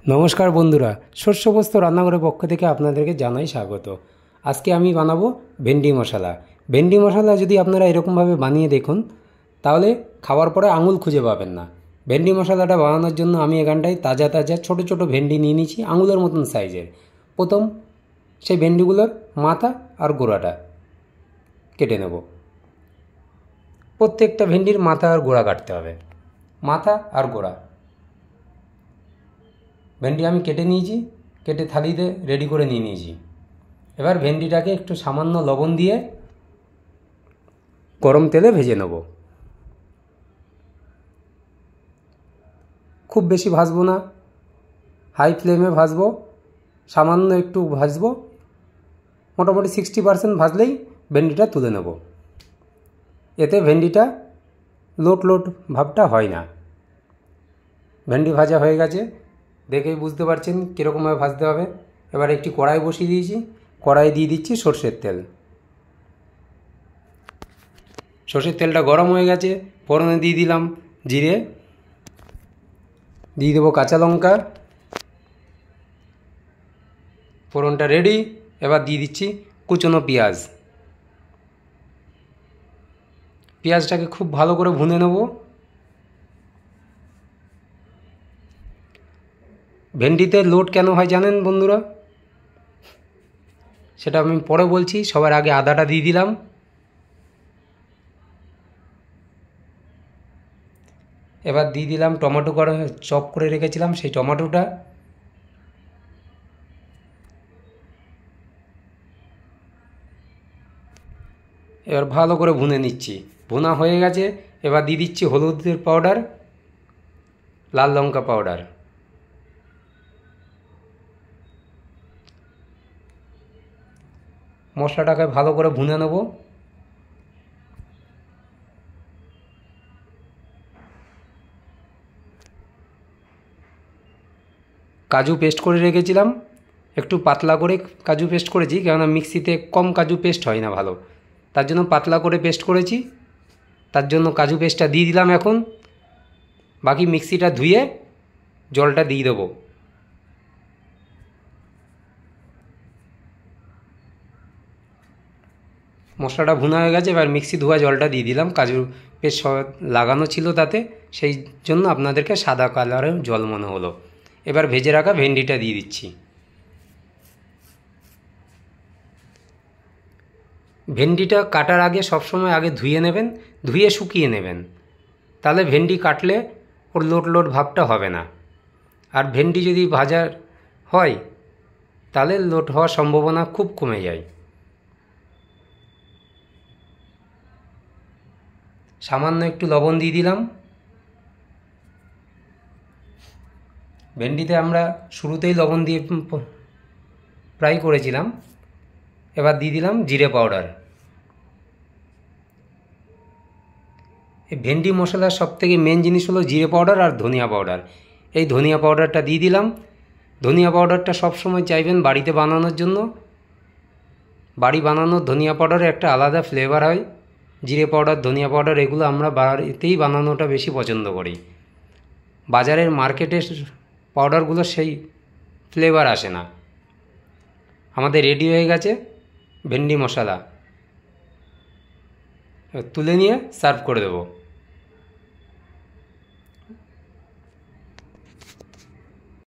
নমস্কার বন্ধুরা, শস্যবস্ত রান্নাঘরের পক্ষ থেকে আপনাদেরকে জানাই স্বাগত। আজকে আমি বানাবো ভেন্ডি মশলা। ভেন্ডি মশলা যদি আপনারা এরকমভাবে বানিয়ে দেখুন তাহলে খাওয়ার পরে আঙুল খুঁজে পাবেন না। ভেন্ডি মশলাটা বানানোর জন্য আমি এখানটায় তাজা তাজা ছোট ছোট ভেন্ডি নিয়ে নিয়েছি, আঙুলের মতন সাইজের। প্রথম সেই ভেন্ডিগুলোর মাথা আর গোড়াটা কেটে নেব। প্রত্যেকটা ভেন্ডির মাথা আর গোড়া কাটতে হবে, মাথা আর গোড়া। ভেন্ডি আমি কেটে নিয়েছি, কেটে থালিতে রেডি করে নিয়ে নিয়েছি। এবার ভেন্ডিটাকে একটু সামান্য লবণ দিয়ে গরম তেলে ভেজে নেব। খুব বেশি ভাজবো না, হাই ফ্লেমে ভাজবো, সামান্য একটু ভাজবো। মোটামুটি 60% ভাজলেই ভেন্ডিটা তুলে নেব। এতে ভেন্ডিটা লোট লোট ভাবটা হয় না। ভেন্ডি ভাজা হয়ে গেছে, দেখেই বুঝতে পারছেন কীরকমভাবে ভাজতে হবে। এবার একটি কড়াই বসিয়ে দিয়েছি, কড়াই দিয়ে দিচ্ছি সর্ষের তেল। সর্ষের তেলটা গরম হয়ে গেছে, ফোড়নে দিয়ে দিলাম জিরে, দিয়ে দেবো কাঁচা লঙ্কা। ফোড়নটা রেডি। এবার দিয়ে দিচ্ছি কুচনো পেঁয়াজ। পেঁয়াজটাকে খুব ভালো করে ভুনে নেব। ভেন্ডিতে লোট কেন হয় জানেন বন্ধুরা? সেটা আমি পরে বলছি। সবার আগে আদাটা দিয়ে দিলাম। এবার দিয়ে দিলাম টমেটো করে চপ করে রেখেছিলাম সেই টমেটোটা। এবার ভালো করে ভুনে নিচ্ছি। ভুনা হয়ে গেছে। এবার দিয়ে দিচ্ছি হলুদের পাউডার, লাল লঙ্কা পাউডার। মশলাটাকে ভালো করে ভুনে নেব। কাজু পেস্ট করে রেখেছিলাম, একটু পাতলা করে কাজু পেস্ট করেছি, কেননা মিক্সিতে কম কাজু পেস্ট হয় না ভালো, তার জন্য পাতলা করে পেস্ট করেছি। তার জন্য কাজু পেস্টটা দিয়ে দিলাম। এখন বাকি মিক্সিটা ধুয়ে জলটা দিয়ে দেবো। মশলাটা ভুনা হয়ে গেছে, এবার মিক্সি ধোয়া জলটা দিয়ে দিলাম। কাজু পেস্ট লাগানো ছিল তাতে, সেই জন্য আপনাদেরকে সাদা কালারের জল মনে হলো। এবার ভেজে রাখা ভেন্ডিটা দিয়ে দিচ্ছি। ভেন্ডিটা কাটার আগে সবসময় আগে ধুয়ে নেবেন, ধুয়ে শুকিয়ে নেবেন, তাহলে ভেন্ডি কাটলে ওর লোট লোট ভাবটা হবে না। আর ভেন্ডি যদি ভাজা হয় তাহলে লোট হওয়ার সম্ভাবনা খুব কমে যায়। সামান্য একটু লবণ দিয়ে দিলাম। ভেন্ডিতে আমরা শুরুতেই লবণ দিয়ে ফ্রাই করেছিলাম। এবার দিয়ে দিলাম জিরে পাউডার। এই ভেন্ডি মশলার সবথেকে মেন জিনিস হলো জিরে পাউডার আর ধনিয়া পাউডার। এই ধনিয়া পাউডারটা দিয়ে দিলাম। ধনিয়া পাউডারটা সবসময় চাইবেন বাড়িতে বানানোর জন্য। বাড়ি বানানোর ধনিয়া পাউডারের একটা আলাদা ফ্লেভার হয়। জিরে পাউডার, ধনিয়া পাউডার এগুলো আমরা বাড়িতেই বানানোটা বেশি পছন্দ করি। বাজারের মার্কেটের পাউডারগুলো সেই ফ্লেভার আসে না। আমাদের রেডি হয়ে গেছে ভেন্ডি মশলা। তুলে নিয়ে সার্ভ করে দেবো।